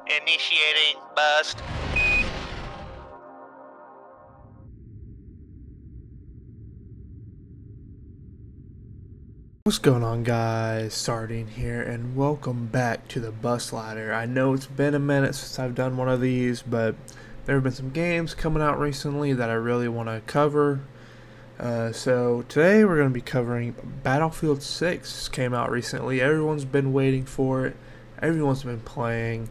Initiating bust. What's going on, guys? Starting here, and welcome back to the Bus Ladder. I know it's been a minute since I've done one of these, but there have been some games coming out recently that I really want to cover. So today we're going to be covering Battlefield 6. Came out recently. Everyone's been waiting for it. Everyone's been playing,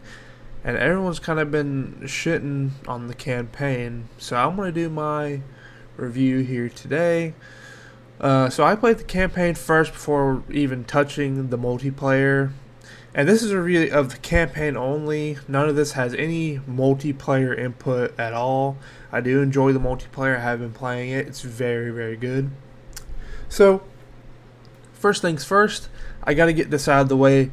and everyone's kind of been shitting on the campaign. So I'm going to do my review here today. So I played the campaign first before even touching the multiplayer. And this is a review of the campaign only. None of this has any multiplayer input at all. I do enjoy the multiplayer. I have been playing it. It's very, very good. So, first things first, I got to get this out of the way.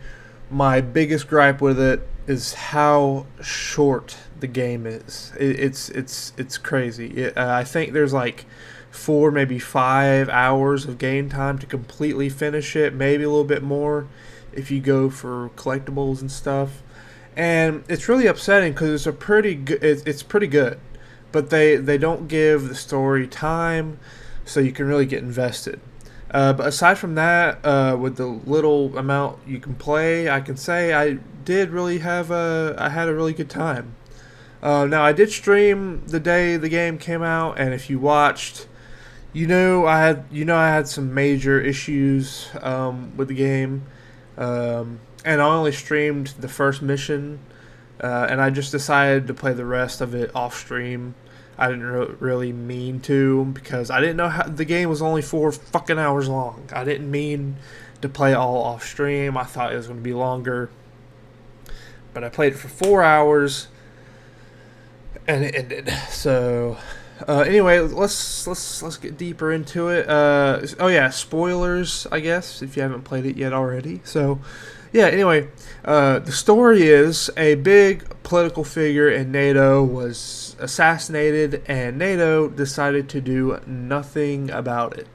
My biggest gripe with it is how short the game is. It's crazy. I think there's like 4, maybe 5 hours of game time to completely finish it, maybe a little bit more if you go for collectibles and stuff. And it's really upsetting because it's a pretty good. It's pretty good, but they don't give the story time, so you can really get invested. But aside from that, with the little amount you can play, I can say I did really I had a really good time. Now I did stream the day the game came out, and if you watched, I had some major issues with the game, and I only streamed the first mission, and I just decided to play the rest of it off stream. I didn't really mean to, because I didn't know how the game was only 4 fucking hours long. I didn't mean to play it all off stream. I thought it was going to be longer, but I played it for 4 hours, and it ended. So anyway, let's get deeper into it. Oh yeah, spoilers, I guess, if you haven't played it yet already. So yeah, anyway, the story is a big political figure in NATO was assassinated, and NATO decided to do nothing about it.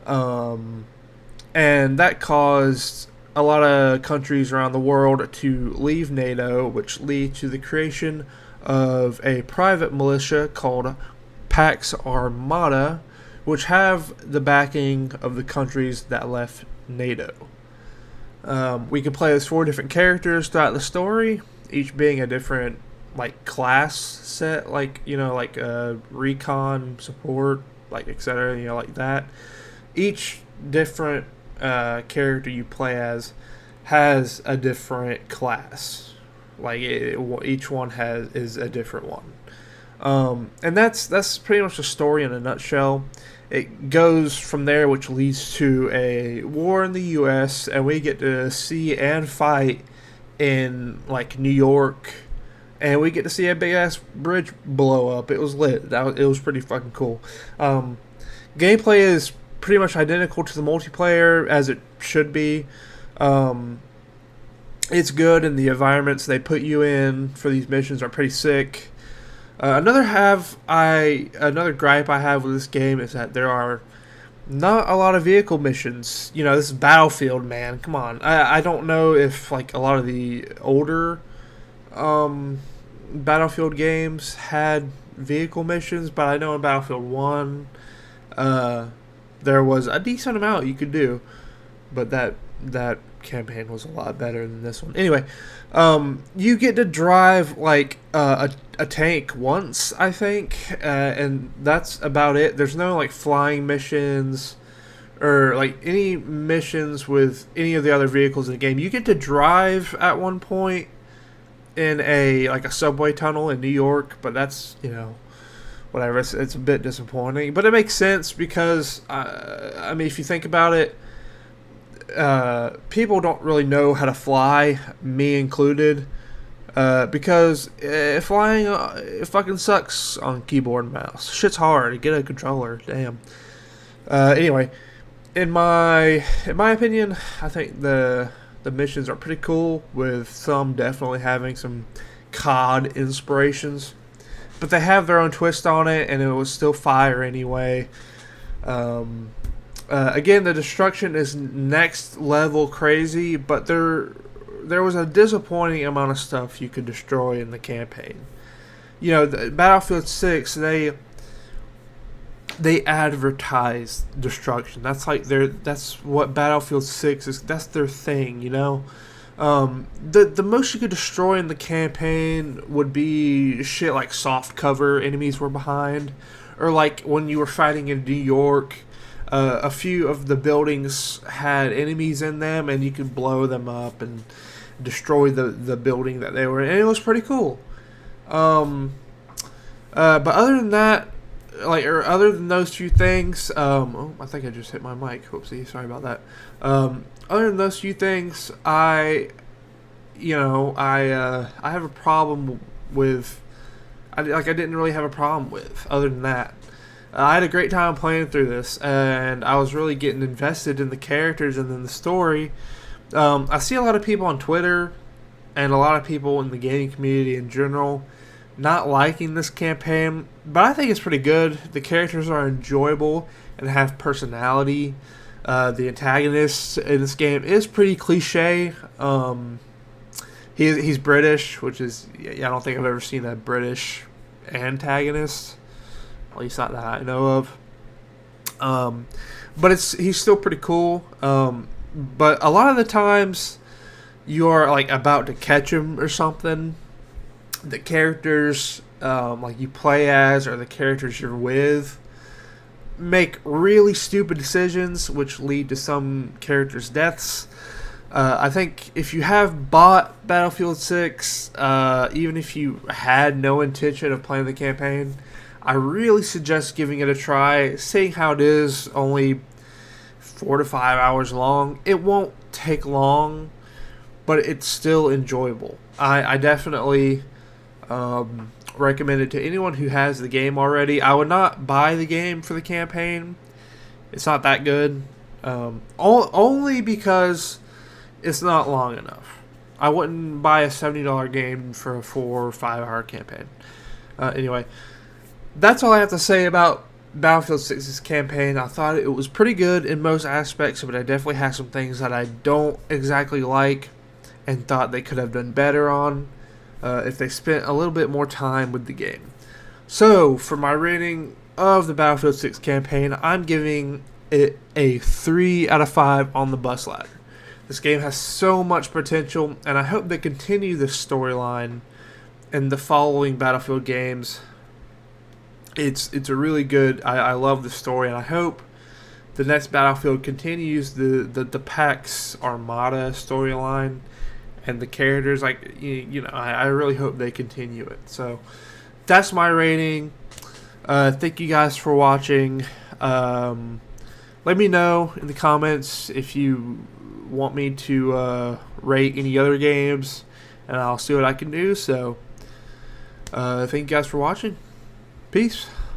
And that caused a lot of countries around the world to leave NATO, which led to the creation of a private militia called Pax Armada, which have the backing of the countries that left NATO. We can play as 4 different characters throughout the story, each being a different class set, like recon, support, etc. Like that. Each different character you play as has a different class. Each one is a different one. And that's pretty much the story in a nutshell. It goes from there, which leads to a war in the U.S., and we get to see and fight in New York, and we get to see a big ass bridge blow up. It was lit. It was pretty fucking cool. Gameplay is pretty much identical to the multiplayer, as it should be. It's good, and the environments they put you in for these missions are pretty sick. Another gripe I have with this game is that there are not a lot of vehicle missions. This is Battlefield, man. Come on. I don't know if a lot of the older Battlefield games had vehicle missions, but I know in Battlefield 1 there was a decent amount you could do, but that campaign was a lot better than this one. Anyway, you get to drive a tank once, I think, and that's about it. There's no flying missions or any missions with any of the other vehicles in the game. You get to drive at one point in a subway tunnel in New York, but that's whatever. It's a bit disappointing, but it makes sense because if you think about it, people don't really know how to fly, me included, because flying it fucking sucks on keyboard and mouse. Shit's hard. Get a controller. Damn. Anyway, in my opinion, I think the missions are pretty cool, with some definitely having some COD inspirations, but they have their own twist on it, and it was still fire anyway. Again, the destruction is next level crazy, but there was a disappointing amount of stuff you could destroy in the campaign. Battlefield 6, they advertise destruction. That's what Battlefield 6 is. That's their thing. The most you could destroy in the campaign would be shit like soft cover enemies were behind, or like when you were fighting in New York, a few of the buildings had enemies in them, and you could blow them up and destroy the building that they were in. And it was pretty cool. But other than that, other than those few things, I think I just hit my mic. Whoopsie, sorry about that. Other than those few things, I have a problem with. I didn't really have a problem with. Other than that, I had a great time playing through this, and I was really getting invested in the characters and in the story. I see a lot of people on Twitter, and a lot of people in the gaming community in general, not liking this campaign, but I think it's pretty good. The characters are enjoyable and have personality. The antagonist in this game is pretty cliche. He's British, which is, I don't think I've ever seen a British antagonist, at least not that I know of. But he's still pretty cool. But a lot of the times you are about to catch him or something, the characters you play as or the characters you're with make really stupid decisions which lead to some characters' deaths. I think if you have bought Battlefield 6, even if you had no intention of playing the campaign, I really suggest giving it a try, seeing how it is only 4 to 5 hours long. It won't take long, but it's still enjoyable. I definitely recommend it to anyone who has the game already. I would not buy the game for the campaign. It's not that good. Only because it's not long enough. I wouldn't buy a $70 game for a 4 or 5 hour campaign. Anyway, that's all I have to say about Battlefield 6's campaign. I thought it was pretty good in most aspects, but I definitely have some things that I don't exactly like and thought they could have done better on if they spent a little bit more time with the game. So, for my rating of the Battlefield 6 campaign, I'm giving it a 3 out of 5 on the bus ladder. This game has so much potential, and I hope they continue this storyline in the following Battlefield games. It's a really good. I love the story, and I hope the next Battlefield continues the PAX Armada storyline and the characters. I really hope they continue it. So that's my rating. Thank you guys for watching. Let me know in the comments if you want me to rate any other games, and I'll see what I can do. So thank you guys for watching. Peace.